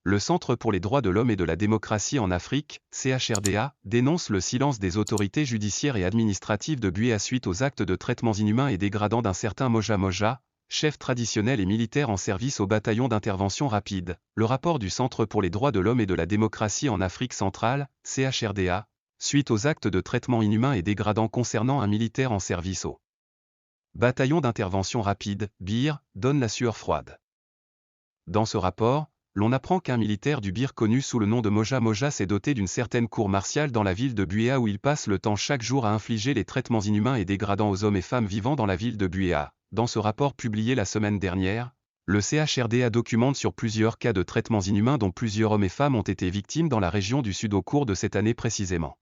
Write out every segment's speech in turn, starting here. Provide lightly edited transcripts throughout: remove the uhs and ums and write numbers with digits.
Le Centre pour les droits de l'homme et de la démocratie en Afrique, CHRDA, dénonce le silence des autorités judiciaires et administratives de Buea suite aux actes de traitements inhumains et dégradants d'un certain Moja Moja, chef traditionnel et militaire en service au bataillon d'intervention rapide. Le rapport du Centre pour les droits de l'homme et de la démocratie en Afrique centrale, CHRDA, suite aux actes de traitements inhumains et dégradants concernant un militaire en service au bataillon d'intervention rapide, BIR, donne la sueur froide. Dans ce rapport, l'on apprend qu'un militaire du BIR connu sous le nom de Moja Moja s'est doté d'une certaine cour martiale dans la ville de Buea où il passe le temps chaque jour à infliger les traitements inhumains et dégradants aux hommes et femmes vivant dans la ville de Buea. Dans ce rapport publié la semaine dernière, le CHRDA documente sur plusieurs cas de traitements inhumains dont plusieurs hommes et femmes ont été victimes dans la région du Sud au cours de cette année précisément.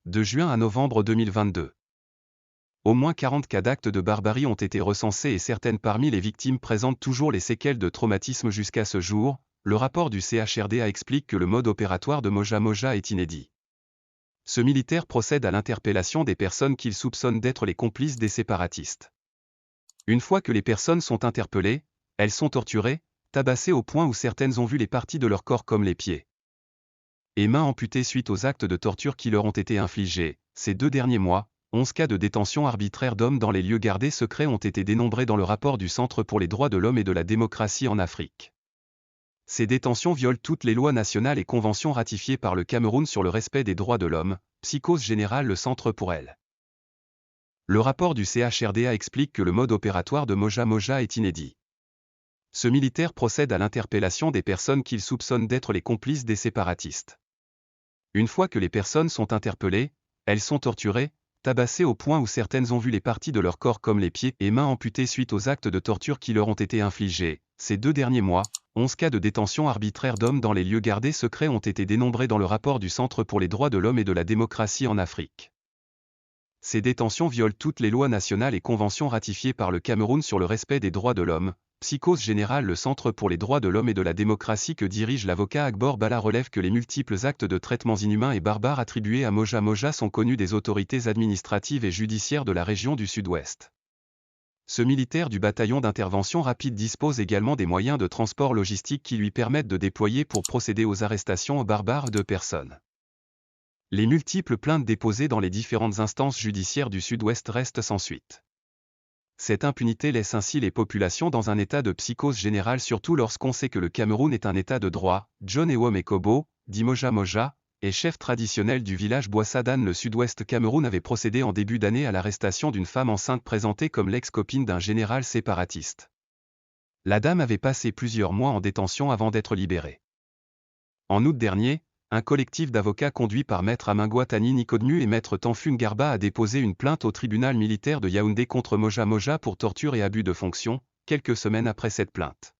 De juin à novembre 2022. Au moins 40 cas d'actes de barbarie ont été recensés et certaines parmi les victimes présentent toujours les séquelles de traumatisme jusqu'à ce jour. Le rapport du CHRDA explique que le mode opératoire de Moja Moja est inédit. Ce militaire procède à l'interpellation des personnes qu'il soupçonne d'être les complices des séparatistes. Une fois que les personnes sont interpellées, elles sont torturées, tabassées au point où certaines ont vu les parties de leur corps comme les pieds et mains amputées suite aux actes de torture qui leur ont été infligés. Ces 2 derniers mois, 11 cas de détention arbitraire d'hommes dans les lieux gardés secrets ont été dénombrés dans le rapport du Centre pour les droits de l'homme et de la démocratie en Afrique. Ces détentions violent toutes les lois nationales et conventions ratifiées par le Cameroun sur le respect des droits de l'homme, Psychose Générale le Centre pour elle. Le rapport du CHRDA explique que le mode opératoire de Moja Moja est inédit. Ce militaire procède à l'interpellation des personnes qu'il soupçonne d'être les complices des séparatistes. Une fois que les personnes sont interpellées, elles sont torturées, tabassées au point où certaines ont vu les parties de leur corps comme les pieds et mains amputées suite aux actes de torture qui leur ont été infligés. Ces 2 derniers mois, 11 cas de détention arbitraire d'hommes dans les lieux gardés secrets ont été dénombrés dans le rapport du Centre pour les droits de l'homme et de la démocratie en Afrique. Ces détentions violent toutes les lois nationales et conventions ratifiées par le Cameroun sur le respect des droits de l'homme. Psychose Générale le Centre pour les droits de l'homme et de la démocratie que dirige l'avocat Agbor Bala relève que les multiples actes de traitements inhumains et barbares attribués à Moja Moja sont connus des autorités administratives et judiciaires de la région du Sud-Ouest. Ce militaire du bataillon d'intervention rapide dispose également des moyens de transport logistique qui lui permettent de déployer pour procéder aux arrestations barbares de personnes. Les multiples plaintes déposées dans les différentes instances judiciaires du Sud-Ouest restent sans suite. Cette impunité laisse ainsi les populations dans un état de psychose générale surtout lorsqu'on sait que le Cameroun est un état de droit. John Ewom Ekobo, dit Moja Moja, est chef traditionnel du village Boissadane le Sud-Ouest Cameroun avait procédé en début d'année à l'arrestation d'une femme enceinte présentée comme l'ex-copine d'un général séparatiste. La dame avait passé plusieurs mois en détention avant d'être libérée. En août dernier, un collectif d'avocats conduit par Maître Amingwa Tani Nikodmu et Maître Tanfun Garba a déposé une plainte au tribunal militaire de Yaoundé contre Moja Moja pour torture et abus de fonction, quelques semaines après cette plainte.